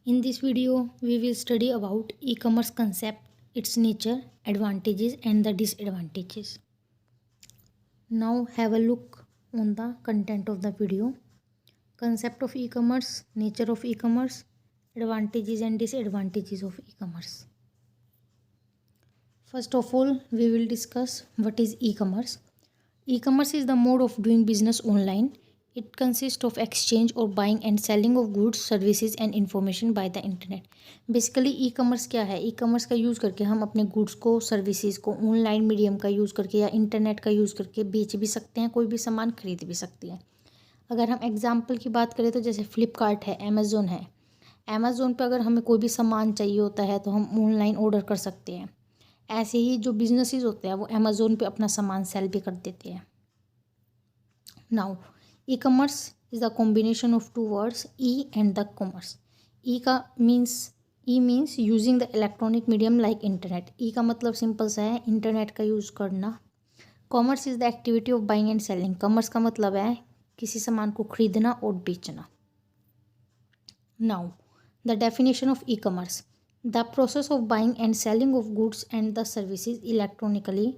In this video, we will study about e-commerce concept, its nature, advantages and the disadvantages. Now have a look on the content of the video. Concept of e-commerce, nature of e-commerce, advantages and disadvantages of e-commerce. First of all, we will discuss what is e-commerce. E-commerce is the mode of doing business online. It consists of exchange or buying and selling of goods, services and information by the internet. Basically e commerce क्या है? E commerce का use करके हम अपने goods को, services को online medium का use करके या इंटरनेट का यूज़ करके बेच भी सकते हैं, कोई भी सामान खरीद भी सकते हैं. अगर हम एग्जांपल की बात करें तो जैसे फ्लिपकार्ट है, अमेज़ोन है. अमेज़ोन पे अगर हमें कोई भी सामान चाहिए होता है तो हम ऑनलाइन ऑर्डर कर सकते हैं. ऐसे ही जो बिजनेसेस होते हैं वो अमेज़ोन पे अपना सामान सेल भी कर देते हैं. Now e-commerce is the combination of two words e and the commerce. E means using the electronic medium like internet. E का मतलब सिंपल सा है, इंटरनेट का यूज़ करना. Commerce is the activity of buying and selling. Commerce का मतलब है किसी सामान को खरीदना और बेचना. Now the definition of e commerce, the process of buying and selling of goods and the services electronically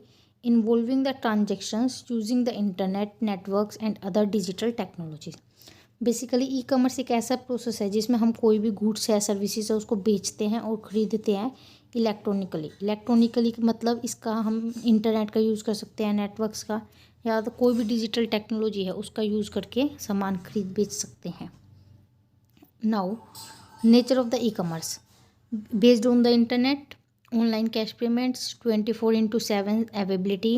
involving the transactions using the internet networks and other digital technologies. Basically E commerce एक ऐसा process है जिसमें हम कोई भी goods है, services है, उसको बेचते हैं और ख़रीदते हैं इलेक्ट्रॉनिकली मतलब इसका हम इंटरनेट का यूज़ कर सकते हैं, नेटवर्क्स का, या तो कोई भी डिजिटल टेक्नोलॉजी है उसका यूज़ करके सामान खरीद बेच सकते हैं. Now nature of the e commerce, based on the internet, online cash payments, 24/7 availability,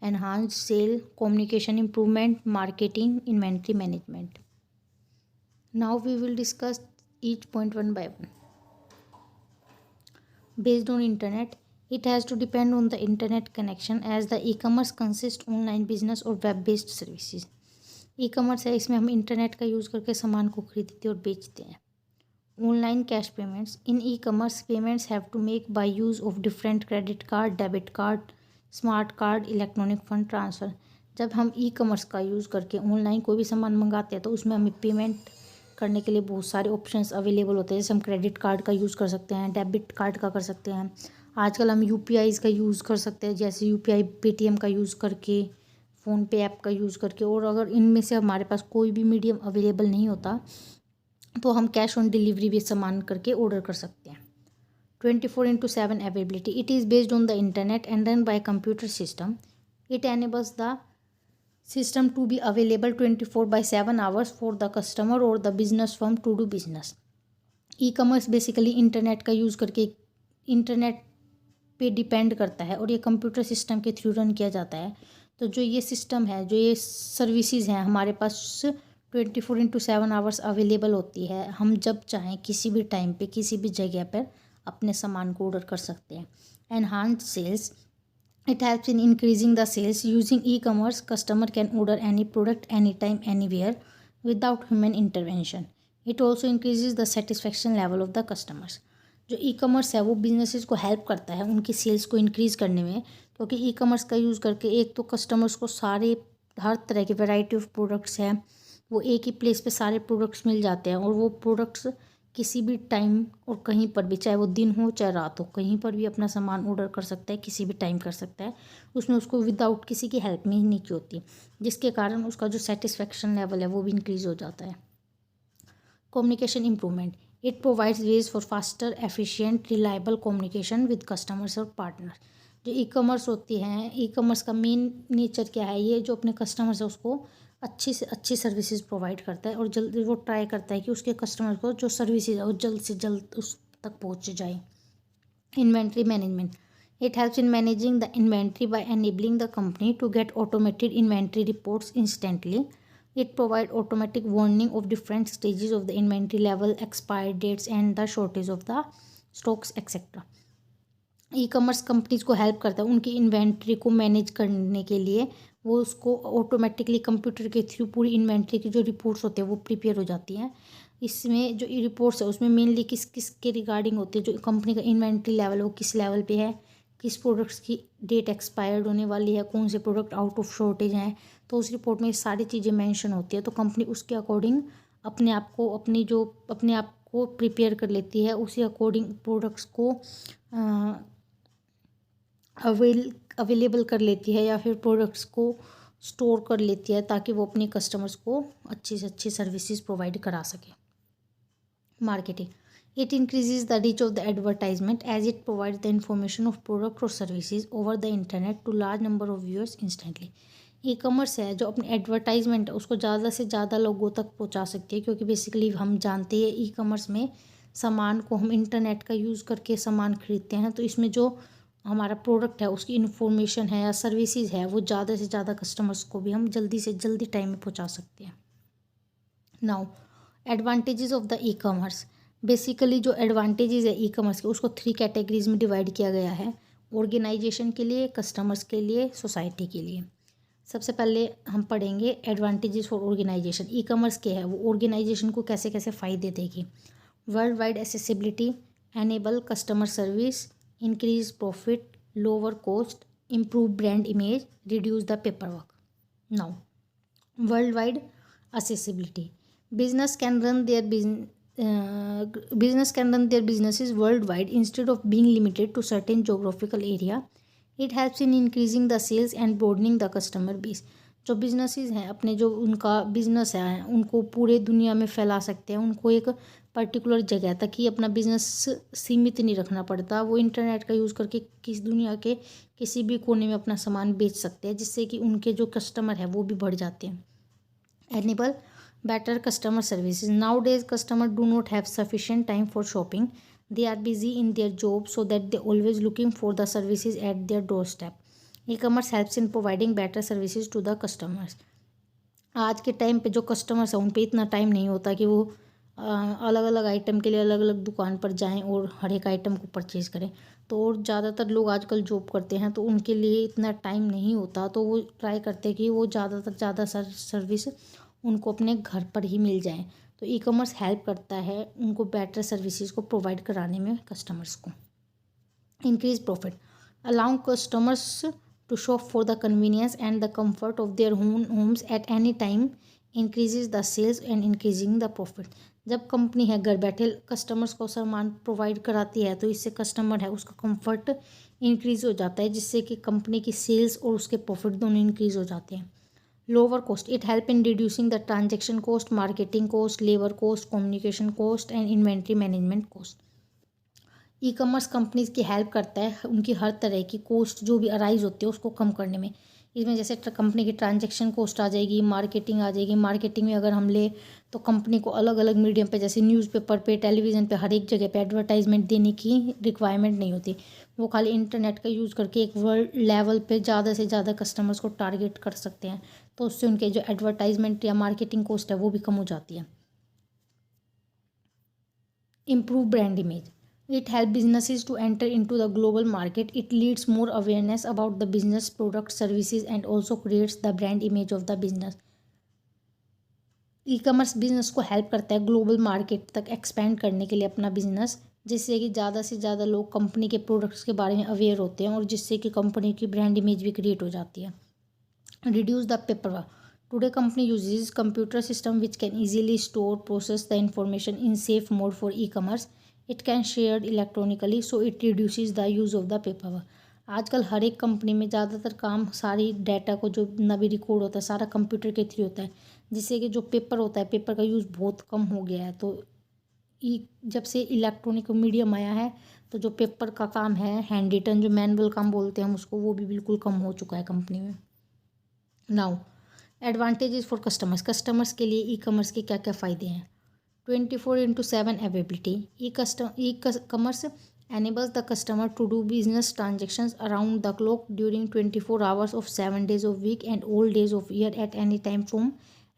enhanced sale, communication improvement, marketing, inventory management. Now we will discuss each point one by one. Based on internet, it has to depend on the internet connection as the e-commerce consists online business or web based services. e-commerce है, इसमें हम internet का use करके सामान को खरीदते और बेचते हैं. Online cash payments. In e-commerce, payments have to make by use of different credit card, debit card, smart card, electronic fund transfer. जब हम e-commerce का यूज़ करके ऑनलाइन कोई भी सामान मंगाते हैं तो उसमें हमें पेमेंट करने के लिए बहुत सारे ऑप्शंस अवेलेबल होते हैं. जैसे हम क्रेडिट कार्ड का यूज़ कर सकते हैं, डेबिट कार्ड का कर सकते हैं. आजकल हम UPIs का यूज़ कर सकते हैं, जैसे UPI पेटीएम का यूज़ करके, फ़ोनपे ऐप का यूज़ करके. और अगर इनमें से हमारे पास कोई भी मीडियम अवेलेबल नहीं होता तो हम कैश ऑन डिलीवरी भी सामान करके ऑर्डर कर सकते हैं. 24/7 availability. It is based on the internet and run by computer system. It enables the system to be available 24/7 hours for the customer और the business firm to do business. E commerce basically internet का use करके internet पे depend करता है और ये computer system के through run किया जाता है. तो जो ये सिस्टम है, जो ये सर्विसेज हैं हमारे पास 24/7 आवर्स अवेलेबल होती है. हम जब चाहें किसी भी टाइम पे किसी भी जगह पर अपने सामान को ऑर्डर कर सकते हैं. Enhanced sales. It helps in increasing the sales. Using e commerce customer can order any product any time anywhere without human intervention. It also increases the satisfaction level of the customers. जो e commerce है वो businesses को help करता है उनकी sales को increase करने में, क्योंकि ई कॉमर्स का यूज़ करके एक तो कस्टमर्स को हर तरह की वैरायटी ऑफ प्रोडक्ट्स हैं, वो एक ही प्लेस पे सारे प्रोडक्ट्स मिल जाते हैं और वो प्रोडक्ट्स किसी भी टाइम और कहीं पर भी, चाहे वो दिन हो चाहे रात हो, कहीं पर भी अपना सामान ऑर्डर कर सकता है, किसी भी टाइम कर सकता है. उसमें उसको विदाउट किसी की हेल्प नहीं की होती, जिसके कारण उसका जो सेटिस्फेक्शन लेवल है वो भी इंक्रीज़ हो जाता है. Communication improvement. It provides ways for faster, efficient, reliable communication with customers और पार्टनर. जो ई कॉमर्स होती हैं, ई कॉमर्स का मेन नेचर क्या है, ये जो अपने कस्टमर्स है उसको अच्छी से अच्छी सर्विसेज प्रोवाइड करता है और जल्दी वो ट्राई करता है कि उसके कस्टमर को जो सर्विसेज है वो जल्द से जल्द उस तक पहुंच जाए. Inventory management. It helps in managing the inventory by enabling the company to get automated inventory reports instantly. It provide automatic warning of different stages of the inventory level, expire dates and the shortage of the stocks etcetera. E commerce companies को help करता है उनकी inventory को manage करने के लिए. वो उसको ऑटोमेटिकली कंप्यूटर के थ्रू पूरी इन्वेंट्री की जो रिपोर्ट्स होते हैं वो प्रिपेयर हो जाती हैं. इसमें जो रिपोर्ट्स है उसमें मेनली किस किस के रिगार्डिंग होती है, जो कंपनी का इन्वेंट्री लेवल है वो किस लेवल पे है, किस प्रोडक्ट्स की डेट एक्सपायर्ड होने वाली है, कौन से प्रोडक्ट आउट ऑफ शॉर्टेज हैं. तो उस रिपोर्ट में ये सारी चीज़ें मेंशन होती है. तो कंपनी उसके अकॉर्डिंग अपने आप को प्रिपेयर कर लेती है, उसी अकॉर्डिंग प्रोडक्ट्स को अवेलेबल कर लेती है या फिर प्रोडक्ट्स को स्टोर कर लेती है ताकि वो अपने कस्टमर्स को अच्छी से अच्छी सर्विसेज प्रोवाइड करा सके। Marketing, it increases the reach of the advertisement as it provides the information of product or services over the internet to large number of viewers instantly। E commerce है जो अपने advertisement है उसको ज़्यादा से ज़्यादा लोगों तक पहुंचा सकती है, क्योंकि बेसिकली हम जानते हैं ई कॉमर्स में सामान को हम इंटरनेट का यूज़ करके सामान खरीदते हैं, तो इसमें जो हमारा प्रोडक्ट है उसकी इन्फॉर्मेशन है या सर्विसेज है वो ज़्यादा से ज़्यादा कस्टमर्स को भी हम जल्दी से जल्दी टाइम में पहुँचा सकते हैं। Now advantages of the e commerce, basically जो एडवांटेजेस है ई कॉमर्स के उसको 3 कैटेगरीज में डिवाइड किया गया है, ऑर्गेनाइजेशन के लिए, कस्टमर्स के लिए, सोसाइटी के लिए। सबसे पहले हम पढ़ेंगे advantages for organisation. E commerce के है वो ऑर्गेनाइजेशन को कैसे कैसे फ़ायदे देगी। World wide accessibility, enable customer service, increase profit, lower cost, improve brand image, reduce the paper work. Now world wide accessibility, business can run their businesses worldwide instead of being limited to certain geographical area। it helps in increasing the sales and broadening the customer base। जो businesses हैं अपने जो उनका business है उनको पूरे दुनिया में फैला सकते हैं, उनको एक पर्टिकुलर जगह तक ही अपना बिजनेस सीमित नहीं रखना पड़ता, वो इंटरनेट का यूज़ करके किस दुनिया के किसी भी कोने में अपना सामान बेच सकते हैं, जिससे कि उनके जो कस्टमर है वो भी बढ़ जाते हैं। Enable better customer services, nowadays customers do not have sufficient time for shopping, they are busy in their job, so that they always looking for the services at their doorstep। e-commerce helps in providing better services to the customers। आज के time पे जो customers हैं उन पे इतना time नहीं होता कि वो अलग अलग आइटम के लिए अलग अलग दुकान पर जाएं और हर एक आइटम को परचेज़ करें। तो और ज़्यादातर लोग आजकल जॉब करते हैं तो उनके लिए इतना टाइम नहीं होता, तो वो ट्राई करते हैं कि वो ज़्यादातर ज़्यादा सर्विस उनको अपने घर पर ही मिल जाए। तो ई कॉमर्स हेल्प करता है उनको बेटर सर्विसेज को प्रोवाइड कराने में कस्टमर्स को। Increase profit, allowing customers to shop for the convenience and the comfort of their homes at any time, increases the sales and increasing the profit. जब company है घर बैठे कस्टमर्स को सामान प्रोवाइड कराती है तो इससे कस्टमर है उसका कंफर्ट इंक्रीज़ हो जाता है, जिससे कि कंपनी की सेल्स और उसके प्रॉफिट दोनों इंक्रीज़ हो जाते हैं। Lower cost, it help in reducing the transaction cost, marketing cost, labour cost, communication cost and inventory management cost. E commerce companies की हेल्प करता है उनकी हर तरह की कॉस्ट जो भी अराइज होती है उसको कम करने में। इसमें जैसे कंपनी की ट्रांजैक्शन कॉस्ट आ जाएगी, मार्केटिंग आ जाएगी। मार्केटिंग में अगर हम ले तो कंपनी को अलग अलग मीडियम पे जैसे न्यूज़पेपर पे, टेलीविज़न पे, हर एक जगह पे एडवर्टाइजमेंट देने की रिक्वायरमेंट नहीं होती। वो खाली इंटरनेट का यूज़ करके एक वर्ल्ड लेवल पे ज़्यादा से ज़्यादा कस्टमर्स को टारगेट कर सकते हैं, तो उससे उनके जो एडवर्टाइजमेंट या मार्केटिंग कॉस्ट है वो भी कम हो जाती है। Improve brand image, it helps businesses to enter into the global market, it leads more awareness about the business product services and also creates the brand image of the business। E commerce business को help करता है global market तक expand करने के लिए अपना business, जिससे कि ज़्यादा से ज़्यादा लोग कंपनी के प्रोडक्ट्स के बारे में अवेयर होते हैं और जिससे कि कंपनी की ब्रांड इमेज भी क्रिएट हो जाती है। Reduce the paper work, today company uses computer system which can easily store process the information in safe mode for e commerce, it can share electronically so it reduces the use of the paper work. आजकल हर एक company में ज़्यादातर काम सारी data को जो ना भी रिकॉर्ड होता है सारा कंप्यूटर के थ्रू होता है, जिससे कि जो पेपर होता है पेपर का यूज़ बहुत कम हो गया है। तो जब से इलेक्ट्रॉनिक मीडियम आया है तो जो पेपर का काम है हैंड रिटन जो मैनुअल काम बोलते हैं हम उसको, वो भी बिल्कुल कम हो चुका है कंपनी में। Now advantages for customers, customers के लिए ई कॉमर्स के क्या क्या फ़ायदे हैं। 24/7 availability, e commerce enables the customer to do business transactions around the clock during 24 hours of 7 days of week and all days of year at any time from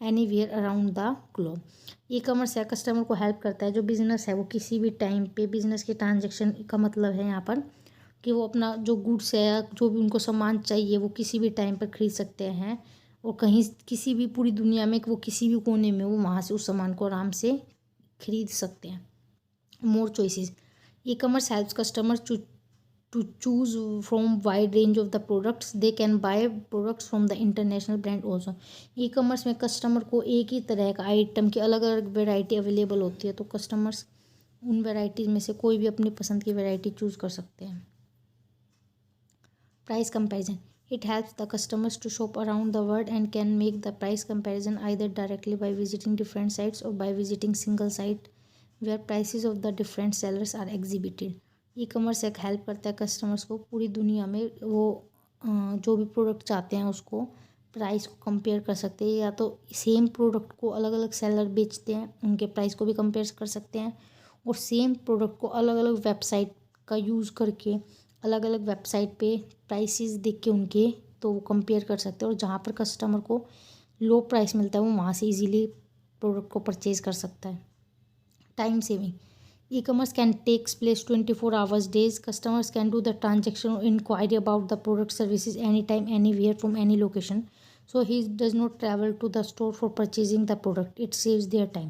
anywhere around the globe। E commerce है customer को help करता है, जो business है वो किसी भी time पे बिज़नेस के ट्रांजेक्शन का मतलब है यहाँ पर कि वो अपना जो गुड्स है जो भी उनको सामान चाहिए वो किसी भी टाइम पर खरीद सकते हैं और कहीं किसी भी पूरी दुनिया में वो किसी भी कोने में वो वहाँ से उस सामान को आराम से खरीद सकते हैं। मोर choices, e-commerce helps customers to choose from wide range of the products, they can buy products from the international brand also। e-commerce में कस्टमर को एक ही तरह का आइटम की अलग अलग वेराइटी अवेलेबल होती है, तो कस्टमर्स उन वैरायटीज़ में से कोई भी अपनी पसंद की वैरायटी चूज़ कर सकते हैं। Price comparison, it helps the customers to shop around the world and can make the price comparison either directly by visiting different sites और by visiting single site where prices of the different sellers are exhibited. E commerce एक help करता है customers को पूरी दुनिया में वो जो भी प्रोडक्ट चाहते हैं उसको प्राइस को कंपेयर कर सकते हैं, या तो सेम प्रोडक्ट को अलग अलग सेलर बेचते हैं उनके प्राइस को भी कंपेयर कर सकते हैं, और सेम प्रोडक्ट को अलग अलग वेबसाइट का यूज़ करके अलग अलग वेबसाइट पे प्राइसेस देख के उनके तो वो कंपेयर कर सकते हैं, और जहाँ पर कस्टमर को लो प्राइस मिलता है वो वहाँ से इजीली प्रोडक्ट को परचेज कर सकता है। Time saving, e-commerce can takes place 24 hours days. Customers can do the transaction or inquiry about the product services anytime, anywhere, from any location. So he does not travel to the store for purchasing the product. It saves their time.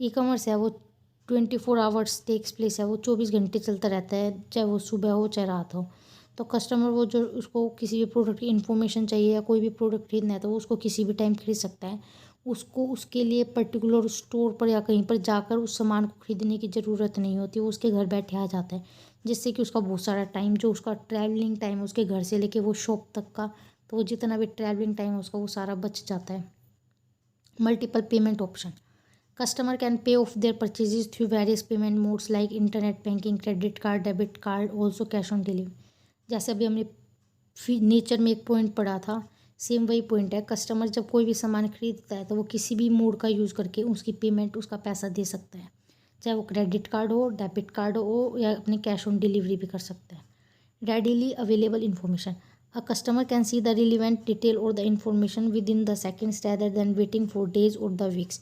E-commerce है वो 24 hours takes place है, वो 24 घंटे चलता रहता है, चाहे वो सुबह हो चाहे रात हो। तो कस्टमर वो जो उसको किसी भी प्रोडक्ट की इन्फॉर्मेशन चाहिए या कोई भी प्रोडक्ट खरीदना है तो वो उसको किसी भी टाइम खरीद सकता है। उसको उसके लिए पर्टिकुलर स्टोर पर या कहीं पर जाकर उस सामान को खरीदने की ज़रूरत नहीं होती, वो उसके घर बैठे आ जाता है, जिससे कि उसका बहुत सारा टाइम जो उसका ट्रैवलिंग टाइम है उसके घर से लेके वो शॉप तक का, तो वो जितना भी ट्रैवलिंग टाइम है उसका वो सारा बच जाता है। Multiple payment option, customer can pay of their purchases through various payment modes like internet banking, credit card, debit card, also cash on delivery. जैसे अभी हमने नेचर में एक पॉइंट पढ़ा था, सेम वही पॉइंट है। कस्टमर जब कोई भी सामान खरीदता है तो वो किसी भी मोड का यूज़ करके उसकी पेमेंट उसका पैसा दे सकता है, चाहे वो क्रेडिट कार्ड हो, डेबिट कार्ड हो, या अपने कैश ऑन डिलीवरी भी कर सकता है। Readily available information, a customer can see the relevant detail और the information within the seconds rather than waiting for days और द वीक्स।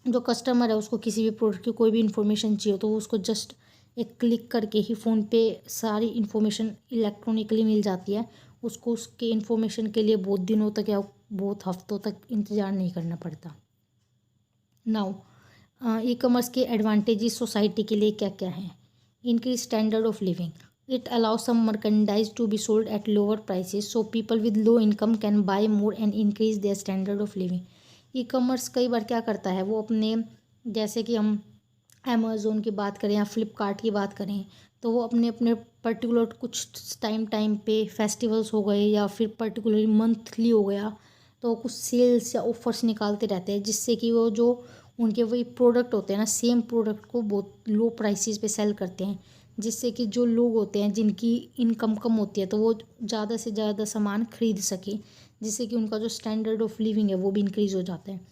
जो कस्टमर है उसको किसी भी प्रोडक्ट की कोई भी इन्फॉर्मेशन चाहिए तो वो उसको जस्ट एक क्लिक करके ही फ़ोन पे सारी इन्फॉर्मेशन इलेक्ट्रॉनिकली मिल जाती है, उसको उसके इन्फॉर्मेशन के लिए बहुत दिनों तक या बहुत हफ्तों तक इंतज़ार नहीं करना पड़ता। नाउ ई कॉमर्स के एडवांटेजेस सोसाइटी के लिए क्या क्या हैं। Increase standard of living, it allow some merchandise to be sold at lower prices so people with low income can buy more and increase their standard of living. E commerce कई बार क्या करता है, वो अपने जैसे कि हम अमेज़ोन की बात करें या फ्लिपकार्ट की बात करें तो वो अपने अपने पर्टिकुलर कुछ टाइम पे फेस्टिवल्स हो गए या फिर पर्टिकुलर मंथली हो गया तो वो कुछ सेल्स या ऑफर्स निकालते रहते हैं, जिससे कि वो जो उनके वही प्रोडक्ट होते हैं ना, सेम प्रोडक्ट को बहुत लो प्राइसेस पे सेल करते हैं, जिससे कि जो लोग होते हैं जिनकी इनकम कम होती है तो वो ज़्यादा से ज़्यादा सामान खरीद सके, जिससे कि उनका जो स्टैंडर्ड ऑफ लिविंग है वो भी इंक्रीज़ हो जाता है।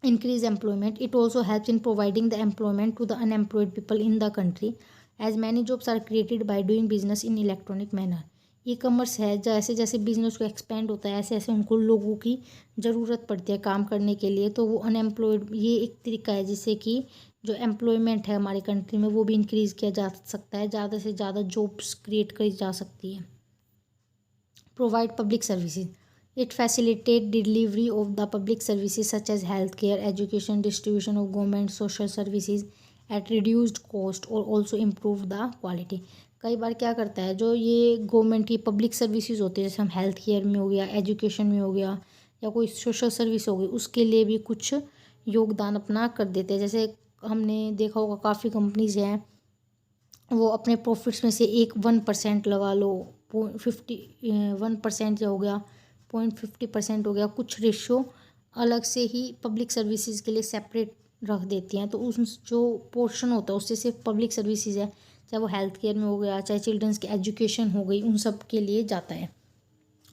Increase employment, it also helps in providing the employment to the unemployed people in the country as many jobs are created by doing business in electronic manner। E commerce है, जैसे जैसे business को expand होता है ऐसे ऐसे उनको लोगों की ज़रूरत पड़ती है काम करने के लिए, तो वो अनएम्प्लॉयड, ये एक तरीका है जिससे कि जो एम्प्लॉयमेंट है हमारी कंट्री में वो भी इंक्रीज़ किया जा सकता है, ज़्यादा से ज़्यादा जॉब्स क्रिएट करी जा सकती है। Provide public services, it facilitates delivery of the public services such as healthcare, education, distribution of government social services at reduced cost or also improve the quality। कई बार क्या करता है, जो ये गवर्नमेंट की पब्लिक सर्विसेज होती है जैसे हम हेल्थ केयर में हो गया, एजुकेशन में हो गया, या कोई सोशल सर्विस हो गई, उसके लिए भी कुछ योगदान अपना कर देते हैं। जैसे हमने देखा होगा काफ़ी कंपनीज हैं वो अपने प्रॉफिट्स में से 1% लगा लो, 1% हो गया, 50% हो गया, कुछ रेशो अलग से ही पब्लिक सर्विसेज के लिए सेपरेट रख देती हैं, तो उस जो पोर्शन होता है उससे सिर्फ पब्लिक सर्विसेज है, चाहे वो हेल्थ केयर में हो गया, चाहे चिल्ड्रंस की एजुकेशन हो गई, उन सब के लिए जाता है।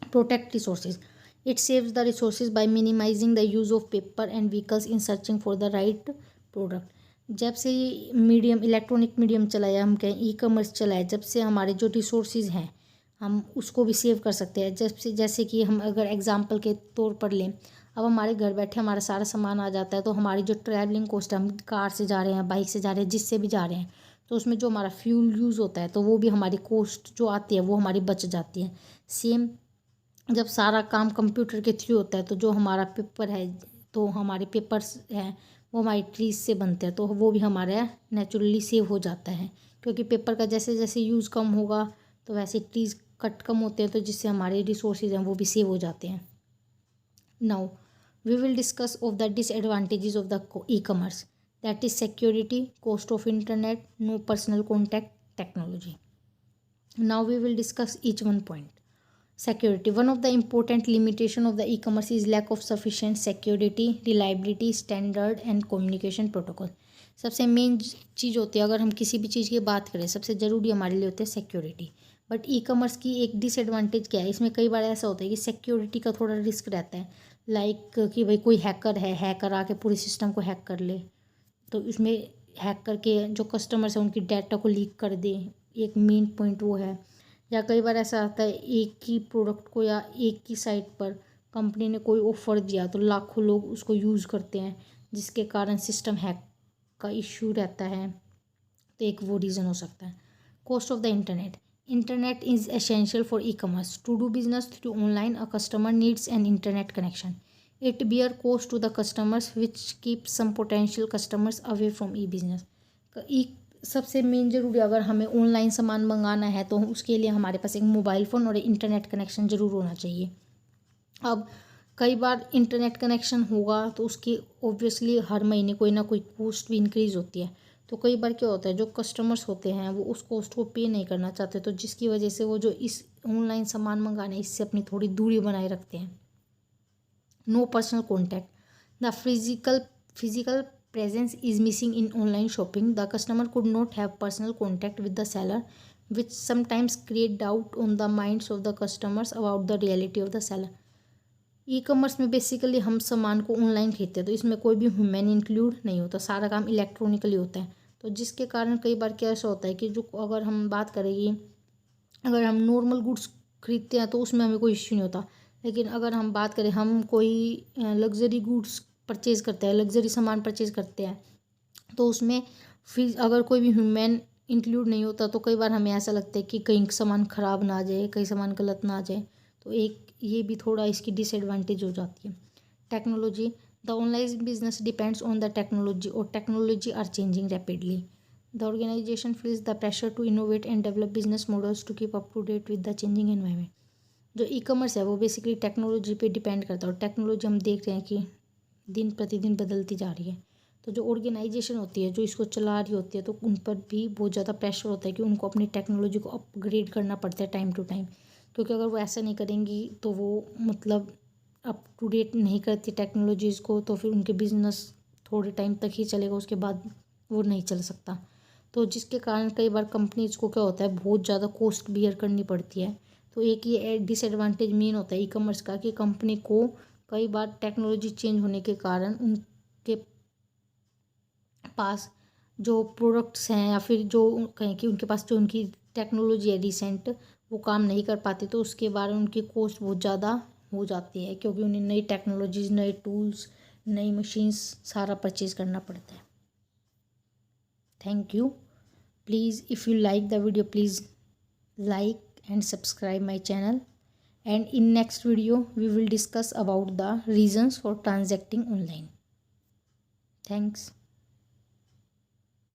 Protect resources, it saves the resources by minimising the use of paper and vehicles in searching for the right product. जब से मीडियम इलेक्ट्रॉनिक मीडियम चला है, हम कहें ई कॉमर्स चला है, जब से हमारे जो रिसोर्सेज हैं हम उसको भी सेव कर सकते हैं। जब से जैसे कि हम अगर एग्जांपल के तौर पर लें, अब हमारे घर बैठे हमारा सारा सामान आ जाता है, तो हमारी जो ट्रैवलिंग कॉस्ट है, हम कार से जा रहे हैं, बाइक से जा रहे हैं, जिससे भी जा रहे हैं, तो उसमें जो हमारा फ्यूल यूज़ होता है तो वो भी हमारी कॉस्ट जो आती है वो हमारी बच जाती है। सेम जब सारा काम कंप्यूटर के थ्रू होता है तो जो हमारा पेपर है, तो हमारे पेपर्स हैं वो हमारी ट्रीज से बनते हैं, तो वो भी हमारा नेचुरली सेव हो जाता है, क्योंकि पेपर का जैसे जैसे यूज़ कम होगा तो वैसे ट्रीज कट कम होते हैं, तो जिससे हमारे रिसोर्सेज हैं वो भी सेव हो जाते हैं। Now we will discuss of the disadvantages of the e commerce. that is security, cost of internet, no personal contact, technology. Now we will discuss each one point. Security. One of the important limitation of the e-commerce is lack of sufficient security, reliability, standard and communication protocol. सबसे main चीज़ होती है, अगर हम किसी भी चीज़ की बात करें, सबसे ज़रूरी हमारे लिए होती है सिक्योरिटी. बट ई कॉमर्स की एक डिसएडवांटेज क्या है, इसमें कई बार ऐसा होता है कि सिक्योरिटी का थोड़ा रिस्क रहता है. लाइक कि भाई कोई हैकर है, हैकर आके पूरे सिस्टम को हैक कर ले, तो इसमें हैक करके जो कस्टमर्स हैं उनकी डाटा को लीक कर दे. एक मेन पॉइंट वो है. या कई बार ऐसा आता है एक ही प्रोडक्ट को या एक ही साइट पर कंपनी ने कोई ऑफ़र दिया तो लाखों लोग उसको यूज़ करते हैं, जिसके कारण सिस्टम हैक का इश्यू रहता है. तो एक वो रीज़न हो सकता है. Cost of the internet. Internet is essential for e commerce. To do business through online a customer needs an internet connection. It bear cost to the customers which keep some potential customers away from e business. ई सबसे main ज़रूरी, अगर हमें online सामान मंगाना है तो उसके लिए हमारे पास एक मोबाइल फ़ोन और इंटरनेट कनेक्शन ज़रूर होना चाहिए. अब कई बार इंटरनेट कनेक्शन होगा तो उसकी ऑब्वियसली हर महीने कोई ना कोई कॉस्ट भी इंक्रीज़ होती है. तो कई बार क्या होता है, जो कस्टमर्स होते हैं वो उस कॉस्ट को पे नहीं करना चाहते, तो जिसकी वजह से वो जो इस ऑनलाइन सामान मंगाने इससे अपनी थोड़ी दूरी बनाए रखते हैं. No personal contact. The physical presence is missing in online shopping. The customer could not have personal contact with the seller, which sometimes create doubt on the minds of the customers about the reality of the seller. E commerce में basically हम सामान को online खरीदते हैं, तो इसमें कोई भी ह्यूमन इंक्लूड नहीं होता, सारा काम इलेक्ट्रॉनिकली होता है. तो जिसके कारण कई बार क्या ऐसा होता है कि जो अगर हम बात करेंगे, अगर हम नॉर्मल गुड्स खरीदते हैं तो उसमें हमें कोई इश्यू नहीं होता. लेकिन अगर हम बात करें, हम कोई लग्जरी गुड्स परचेज़ करते हैं, लग्जरी सामान परचेज़ करते हैं, तो उसमें फिर अगर कोई भी ह्यूमन इंक्लूड नहीं होता तो कई बार हमें ऐसा लगता है कि कहीं सामान ख़राब ना आ जाए, कहीं सामान गलत ना आ जाए. तो एक ये भी थोड़ा इसकी डिसएडवांटेज हो जाती है. Technology. The online business depends on the technology और technology are changing rapidly. The organisation feels the pressure to innovate and develop business models to keep up to date with the changing environment. जो e commerce है वो basically technology पे depend करता है, और technology हम देख रहे हैं कि दिन प्रतिदिन बदलती जा रही है. तो जो ऑर्गेनाइजेशन होती है, जो इसको चला रही होती है, तो उन पर भी बहुत ज़्यादा प्रेशर होता है कि उनको अपनी टेक्नोलॉजी को अपग्रेड करना पड़ता है टाइम टू टाइम. क्योंकि अगर वो ऐसा नहीं करेंगी तो वो मतलब अप टू डेट नहीं करती टेक्नोलॉजीज़ को, तो फिर उनके बिजनेस थोड़े टाइम तक ही चलेगा, उसके बाद वो नहीं चल सकता. तो जिसके कारण कई बार कंपनीज को क्या होता है, बहुत ज़्यादा कॉस्ट बियर करनी पड़ती है. तो एक ये डिसएडवांटेज मेन होता है ई कॉमर्स का, कि कंपनी को कई बार टेक्नोलॉजी चेंज होने के कारण उनके पास जो प्रोडक्ट्स हैं या फिर जो कहें कि उनके पास जो उनकी टेक्नोलॉजी है रिसेंट, वो काम नहीं कर पाती, तो उसके बारे में उनकी कॉस्ट बहुत ज़्यादा हो जाती है, क्योंकि उन्हें नई टेक्नोलॉजीज, नए टूल्स, नई मशीन्स सारा परचेज़ करना पड़ता है. Thank you. Please if you like the video, please like and subscribe my channel, and in next video we will discuss about the reasons for transacting online. Thanks.